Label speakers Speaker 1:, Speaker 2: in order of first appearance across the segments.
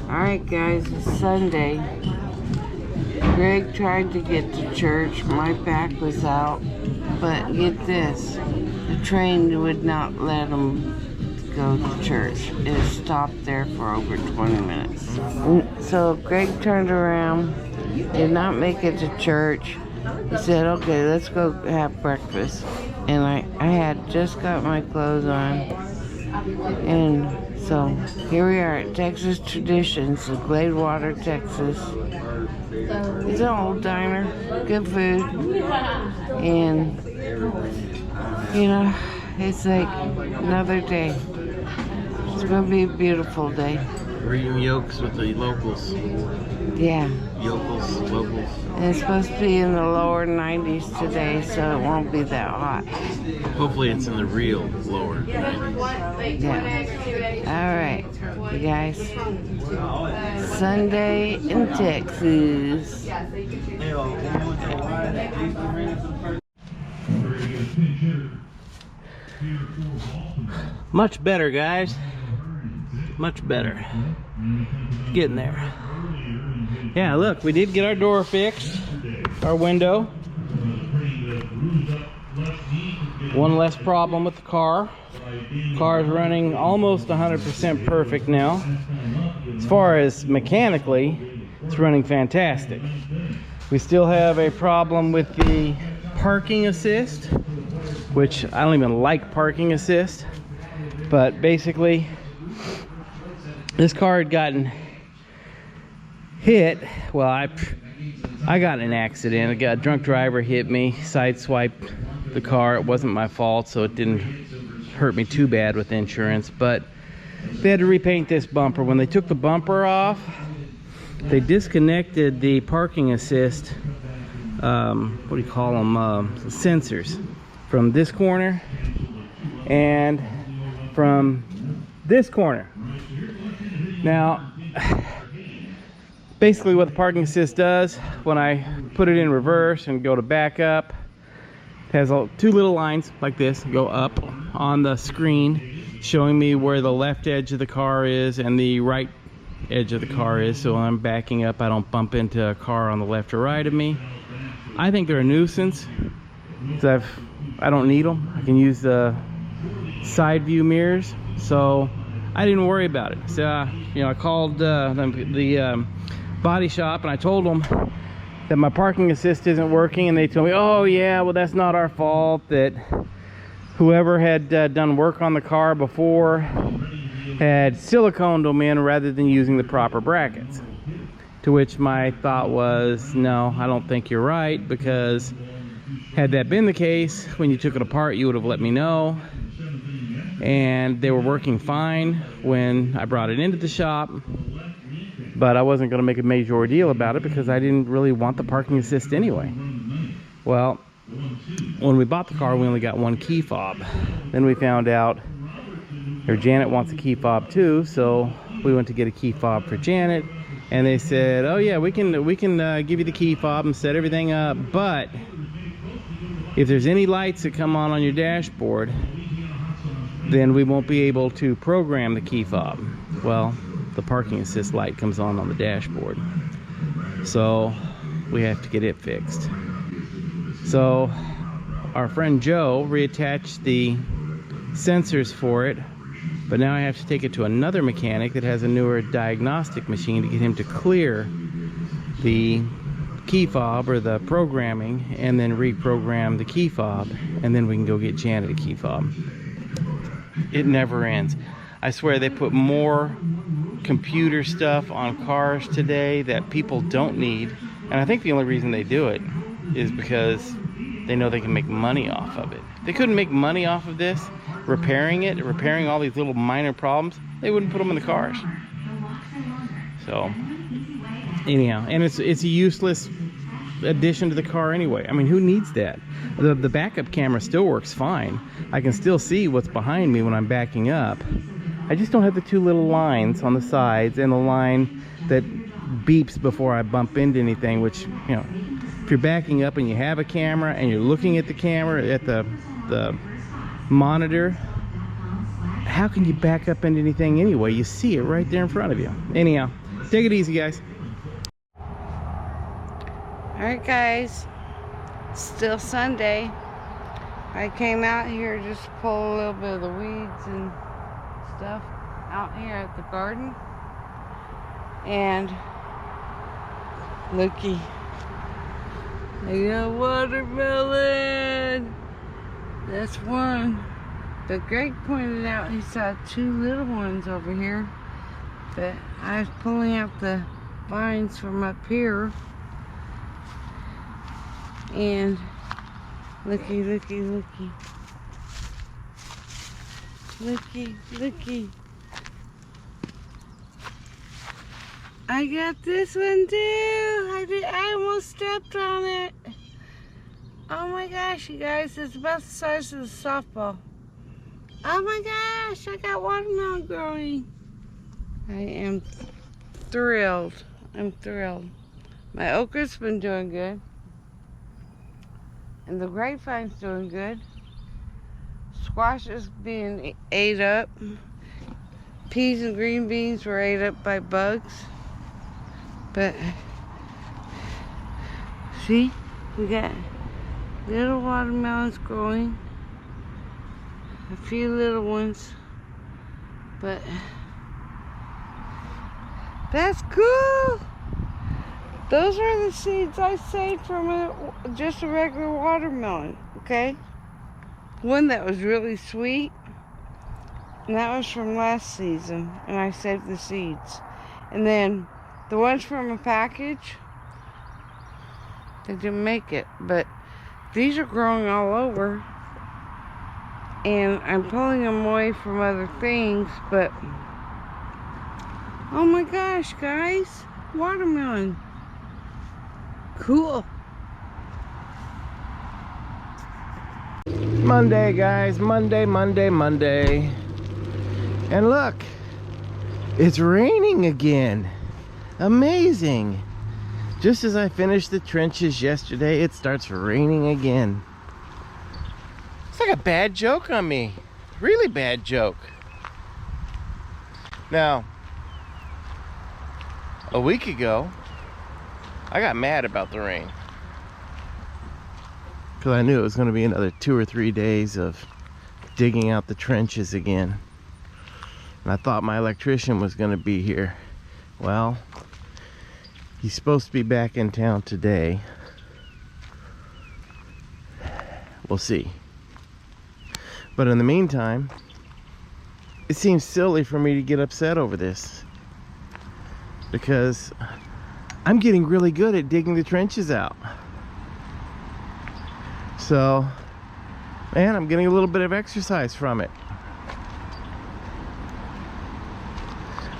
Speaker 1: Alright guys, it's Sunday. Greg tried to get to church. My back was out. But get this, the train would not let him go to church. It stopped there for over 20 minutes. So Greg turned around, did not make it to church. He said, okay, let's go have breakfast. And I had just got my clothes on. And so here we are at Texas Traditions in Gladewater, Texas. It's an old diner, good food. And, you know, it's like another day. It's gonna be a beautiful day.
Speaker 2: We're eating yolks with the locals.
Speaker 1: Yeah.
Speaker 2: Yokels, locals.
Speaker 1: And it's supposed to be in the lower 90s today, so it won't be that hot.
Speaker 2: Hopefully it's in the real lower 90s.
Speaker 1: Yeah. Alright, you guys. Sunday in Texas.
Speaker 2: Much better, guys. Much better. Getting there. Yeah, look, we did get our door fixed. Our window. One less problem with the car. Car is running almost 100% perfect now. As far as mechanically, it's running fantastic. We still have a problem with the parking assist, which I don't even like parking assist. But basically, this car had gotten hit. Well, I got in an accident. A drunk driver hit me, sideswiped the car. It wasn't my fault, so it didn't hurt me too bad with insurance, but they had to repaint this bumper. When they took the bumper off, they disconnected the parking assist, what do you call them, sensors, from this corner and from this corner. Now, basically what the parking assist does, when I put it in reverse and go to back up, it has two little lines like this go up on the screen, showing me where the left edge of the car is and the right edge of the car is, so when I'm backing up I don't bump into a car on the left or right of me. I think they're a nuisance because I don't need them. I can use the side view mirrors, so I didn't worry about it. So you know, I called the body shop and I told them that my parking assist isn't working, and they told me, oh yeah, well that's not our fault, that whoever had done work on the car before had siliconed them in rather than using the proper brackets. To which my thought was, no, I don't think you're right, because had that been the case, when you took it apart you would have let me know, and they were working fine when I brought it into the shop. But I wasn't going to make a major ordeal about it because I didn't really want the parking assist anyway. Well, when we bought the car, we only got one key fob. Then we found out, or Janet wants a key fob too, so we went to get a key fob for Janet, and they said, oh yeah, we can give you the key fob and set everything up, but if there's any lights that come on your dashboard, then we won't be able to program the key fob. Well, the parking assist light comes on the dashboard, so we have to get it fixed. So our friend Joe reattached the sensors for it, but now I have to take it to another mechanic that has a newer diagnostic machine to get him to clear the key fob or the programming, and then reprogram the key fob, and then we can go get Janet a key fob. It never ends. I swear they put more computer stuff on cars today that people don't need, and I think the only reason they do it is because they know they can make money off of it. If they couldn't make money off of this, repairing all these little minor problems, they wouldn't put them in the cars. So anyhow, and it's a useless addition to the car anyway. I mean, who needs that? The backup camera still works fine. I can still see what's behind me when I'm backing up. I just don't have the two little lines on the sides and the line that beeps before I bump into anything, which, you know, if you're backing up and you have a camera and you're looking at the camera, at the monitor, how can you back up into anything anyway? You see it right there in front of you. Anyhow, Take it easy, guys.
Speaker 1: Alright guys, still Sunday. I came out here just to pull a little bit of the weeds and stuff out here at the garden. And looky, I got watermelon. That's one. But Greg pointed out he saw two little ones over here. But I was pulling out the vines from up here. And looky, looky, looky. Looky, looky. I got this one too. I almost stepped on it. Oh my gosh, you guys, it's about the size of the softball. Oh my gosh, I got watermelon growing. I am thrilled. I'm thrilled. My okra's been doing good. And the grapevine's doing good. Squash is being ate up. Peas and green beans were ate up by bugs. But, see, we got little watermelons growing. A few little ones. But, that's cool. Those are the seeds I saved from just a regular watermelon, okay? One that was really sweet, and that was from last season, and I saved the seeds. And then the ones from a package, they didn't make it, but these are growing all over, and I'm pulling them away from other things, but oh my gosh, guys, watermelon. Cool.
Speaker 2: Monday, guys. Monday. And look, it's raining again. Amazing. Just as I finished the trenches yesterday, it starts raining again. It's like a bad joke on me. Really bad joke. Now, a week ago, I got mad about the rain. Because I knew it was going to be another 2 or 3 days of digging out the trenches again. And I thought my electrician was going to be here. Well, he's supposed to be back in town today. We'll see. But in the meantime, it seems silly for me to get upset over this. Because I'm getting really good at digging the trenches out. So, man, I'm getting a little bit of exercise from it.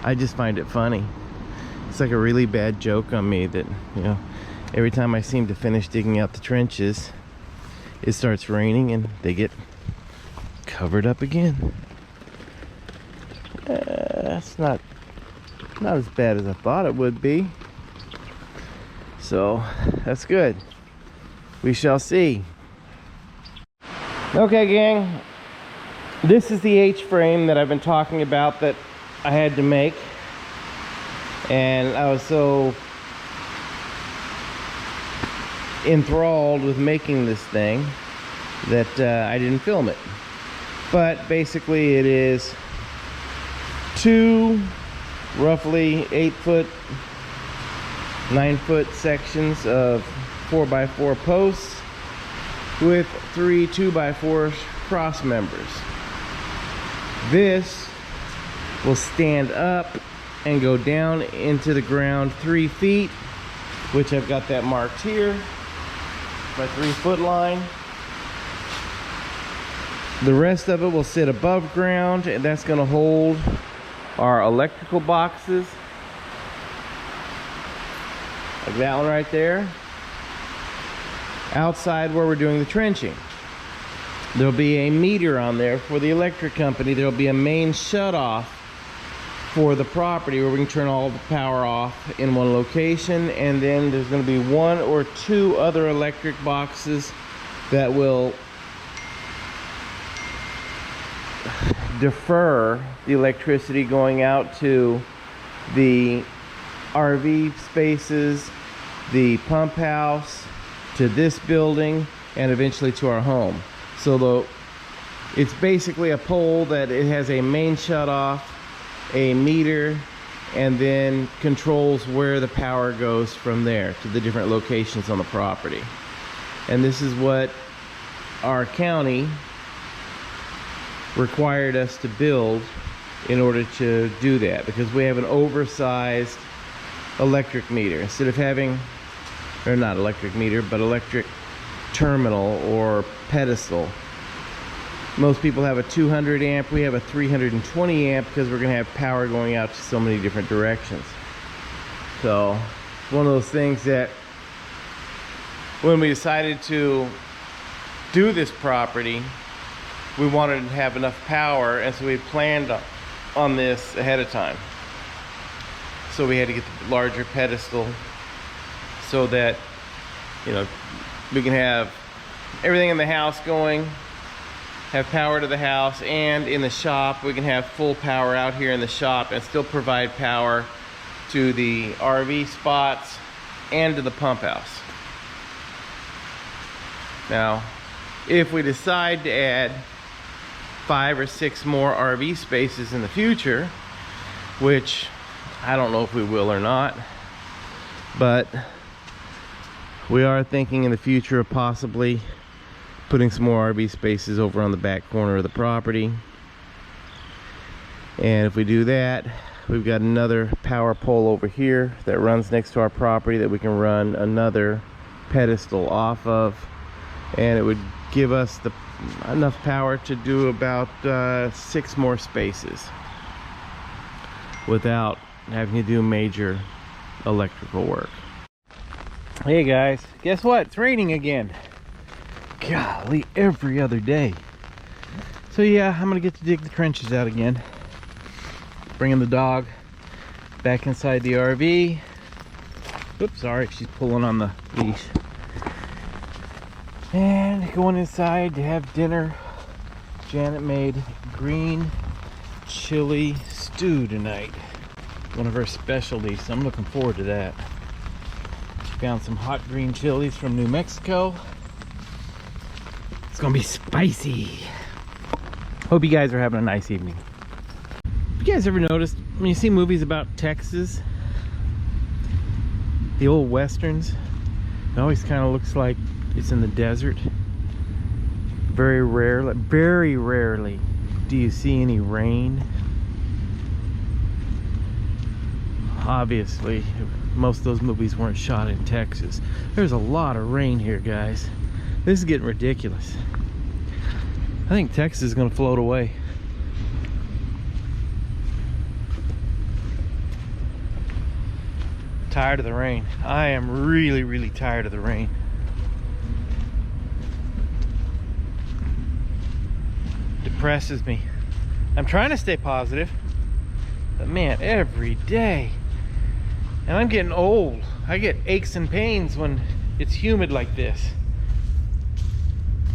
Speaker 2: I just find it funny. It's like a really bad joke on me that, you know, every time I seem to finish digging out the trenches, it starts raining and they get covered up again. That's not as bad as I thought it would be. So that's good. We shall see. Okay, gang, this is the H-frame that I've been talking about that I had to make, and I was so enthralled with making this thing that I didn't film it. But basically it is two roughly 8-foot 9-foot sections of 4x4 posts with 3 2x4 cross members. This will stand up and go down into the ground 3 feet, which I've got that marked here, my 3-foot line. The rest of it will sit above ground, and that's going to hold our electrical boxes, like that one right there. Outside where we're doing the trenching, there'll be a meter on there for the electric company. There'll be a main shut-off for the property where we can turn all the power off in one location, and then there's going to be 1 or 2 other electric boxes that will defer the electricity going out to the RV spaces, the pump house, to this building, and eventually to our home. So it's basically a pole that it has a main shutoff, a meter, and then controls where the power goes from there to the different locations on the property. And this is what our county required us to build in order to do that, because we have an oversized electric meter. Instead of having, or not electric meter, but electric terminal or pedestal. Most people have a 200 amp, we have a 320 amp because we're going to have power going out to so many different directions. So it's one of those things that when we decided to do this property, we wanted to have enough power, and so we planned on this ahead of time. So we had to get the larger pedestal so that, you know, we can have everything in the house going, have power to the house, and in the shop we can have full power out here in the shop and still provide power to the RV spots and to the pump house. Now, if we decide to add 5 or 6 more RV spaces in the future, which I don't know if we will or not, but we are thinking in the future of possibly putting some more RV spaces over on the back corner of the property. And if we do that, we've got another power pole over here that runs next to our property that we can run another pedestal off of, and it would give us enough power to do about 6 more spaces without having to do major electrical work. Hey guys, guess what? It's raining again. Golly, every other day. So yeah, I'm gonna get to dig the trenches out again. Bringing the dog back inside the RV. Oops, sorry, she's pulling on the leash. And going inside to have dinner. Janet made green chili stew tonight. One of her specialties, so I'm looking forward to that. She found some hot green chilies from New Mexico. It's gonna be spicy. Hope you guys are having a nice evening. You guys ever noticed when you see movies about Texas, the old westerns, it always kind of looks like it's in the desert. Very rarely do you see any rain. Obviously, most of those movies weren't shot in Texas. There's a lot of rain here, guys. This is getting ridiculous. I think Texas is going to float away. Tired of the rain. I am really tired of the rain. Depresses me. I'm trying to stay positive, but man, every day. And I'm getting old. I get aches and pains when it's humid like this.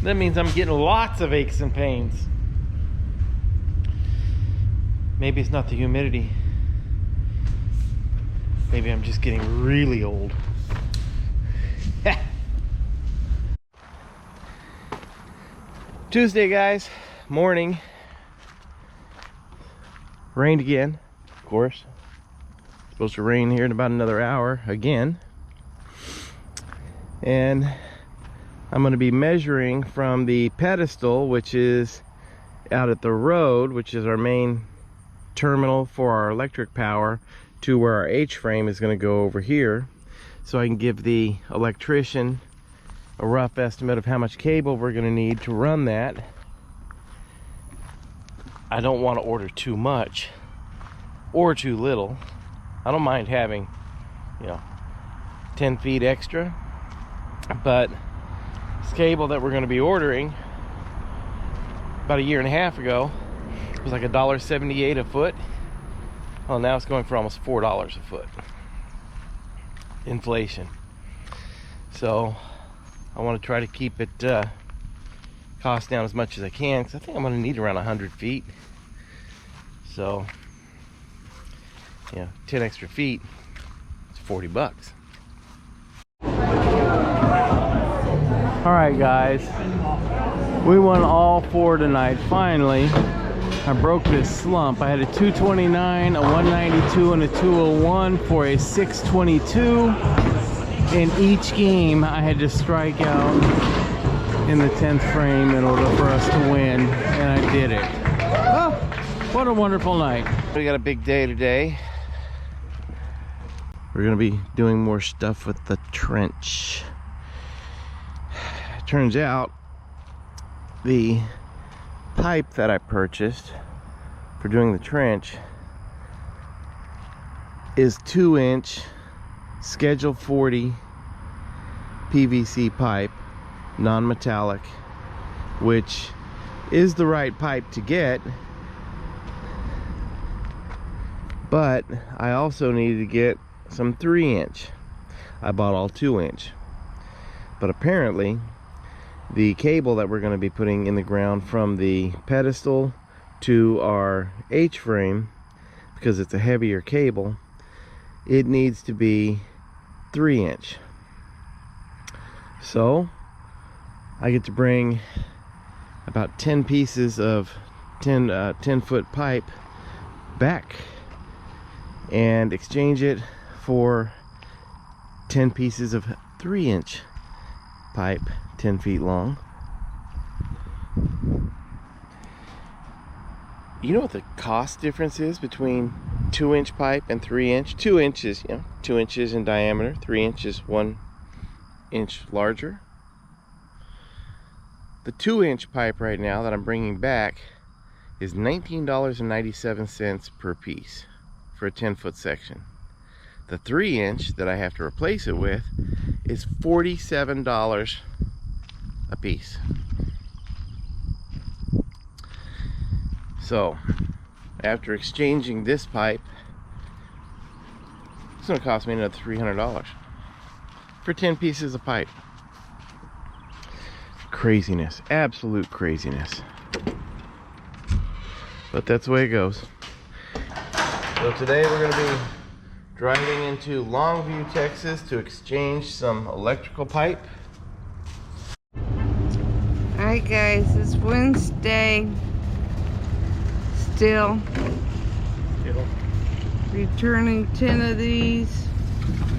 Speaker 2: That means I'm getting lots of aches and pains. Maybe it's not the humidity. Maybe I'm just getting really old. Tuesday, guys, morning. Rained again, of course. Supposed to rain here in about another hour again. And I'm going to be measuring from the pedestal, which is out at the road, which is our main terminal for our electric power, to where our H-frame is going to go over here, so I can give the electrician a rough estimate of how much cable we're going to need to run that. I don't want to order too much or too little. I don't mind having, 10 feet extra, but this cable that we're going to be ordering about 1.5 years ago was like $1.78 a foot. Well, now it's going for almost $4 a foot. Inflation. So I want to try to keep it cost down as much as I can, because I think I'm going to need around 100 feet. So 10 extra feet 40 bucks. All right, guys, we won all 4 tonight. Finally, I broke this slump. I had a 229, a 192, and a 201 for a 622. In each game, I had to strike out in the 10th frame in order for us to win, and I did it. Oh, what a wonderful night. We got a big day today. We're gonna be doing more stuff with the trench. Turns out the pipe that I purchased for doing the trench is 2-inch Schedule 40 PVC pipe, non-metallic, which is the right pipe to get, but I also needed to get some 3-inch. I bought all 2-inch, but apparently the cable that we're going to be putting in the ground from the pedestal to our H-frame, because it's a heavier cable, it needs to be 3-inch. So I get to bring about 10 pieces of 10-foot pipe back and exchange it for 10 pieces of 3-inch pipe, 10 feet long. You know what the cost difference is between 2-inch pipe and 3-inch? 2 inches, 2 inches in diameter, 3 inches 1 inch larger. The 2-inch pipe right now that I'm bringing back is $19.97 per piece for a 10-foot section. The 3-inch that I have to replace it with is $47 a piece. So after exchanging this pipe, it's going to cost me another $300 for 10 pieces of pipe. Craziness, absolute craziness. But that's the way it goes. So today we're going to be driving into Longview, Texas to exchange some electrical pipe.
Speaker 1: Alright guys, it's Wednesday. Still returning 10 of these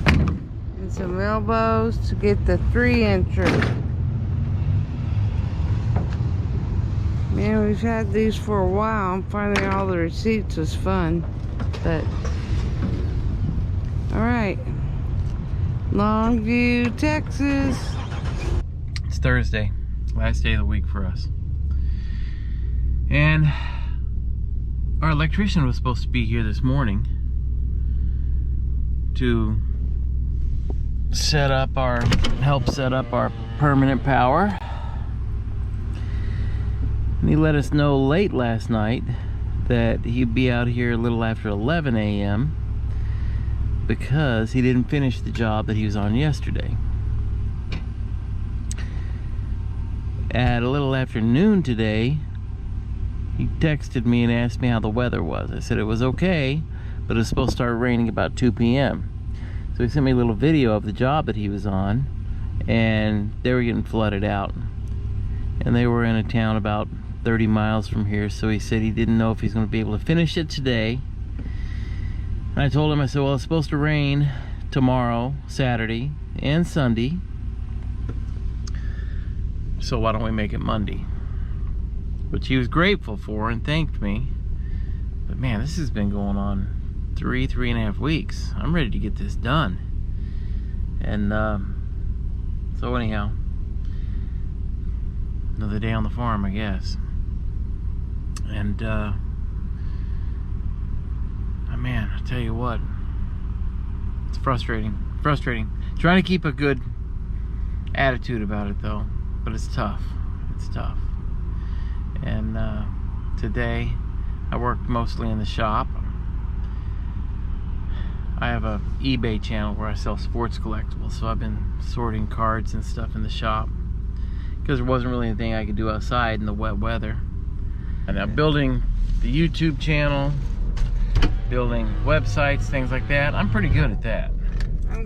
Speaker 1: and some elbows to get the 3-incher. Man, we've had these for a while, and finding all the receipts was fun. But alright, Longview, Texas.
Speaker 2: It's Thursday, last day of the week for us. And our electrician was supposed to be here this morning to help set up our permanent power. And he let us know late last night that he'd be out here a little after 11 a.m. because he didn't finish the job that he was on yesterday. At a little after noon today, he texted me and asked me how the weather was. I said it was okay, but it was supposed to start raining about 2 p.m. So he sent me a little video of the job that he was on, and they were getting flooded out. And they were in a town about 30 miles from here, so he said he didn't know if he's going to be able to finish it today. And I told him, I said, well, it's supposed to rain tomorrow, Saturday, and Sunday, so why don't we make it Monday? Which he was grateful for and thanked me. But man, this has been going on 3.5 weeks. I'm ready to get this done. And so anyhow, another day on the farm, I guess. And man, I tell you what, it's frustrating. Trying to keep a good attitude about it though, but it's tough. And today I worked mostly in the shop. I have a eBay channel where I sell sports collectibles, so I've been sorting cards and stuff in the shop because there wasn't really anything I could do outside in the wet weather. And I'm building the YouTube channel, building websites, things like that. I'm pretty good at that.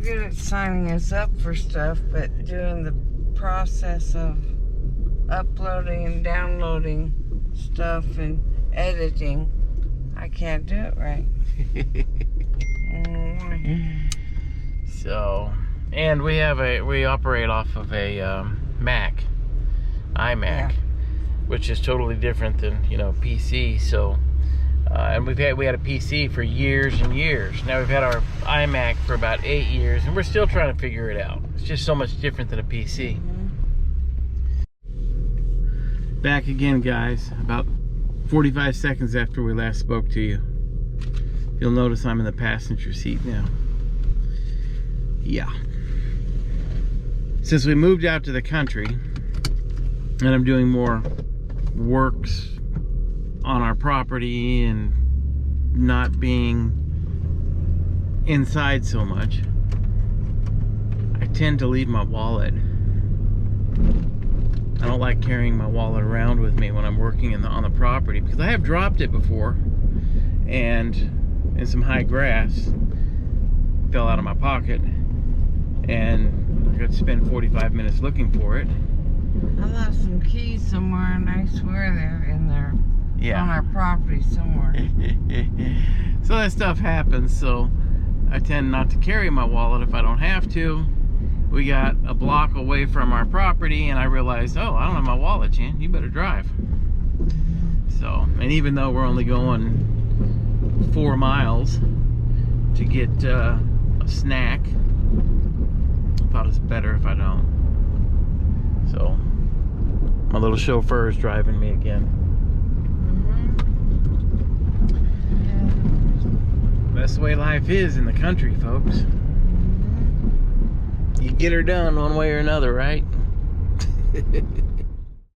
Speaker 1: good at signing us up for stuff, but doing the process of uploading and downloading stuff and editing, I can't do it right.
Speaker 2: So, and we operate off of a Mac, iMac,
Speaker 1: Yeah.
Speaker 2: which is totally different than, you know, PC. So, and we had a PC for years and years. Now we've had our iMac for about 8 years, and we're still trying to figure it out. It's just so much different than a PC. Back again, guys, about 45 seconds after we last spoke to you. You'll notice I'm in the passenger seat now. Yeah. Since we moved out to the country, and I'm doing more works on our property and not being inside so much, I tend to leave my wallet. I don't like carrying my wallet around with me when I'm working on the property, because I have dropped it before, and in some high grass fell out of my pocket, and I got to spend 45 minutes looking for it.
Speaker 1: I left some keys somewhere, and I swear they're in there.
Speaker 2: Yeah.
Speaker 1: On our property somewhere.
Speaker 2: So that stuff happens, so I tend not to carry my wallet if I don't have to. We got a block away from our property, and I realized, oh, I don't have my wallet, Jan. You better drive. So, and even though we're only going 4 miles to get a snack, I thought it's better if I don't. So, my little chauffeur is driving me again. That's the way life is in the country, folks. You get her done one way or another, right?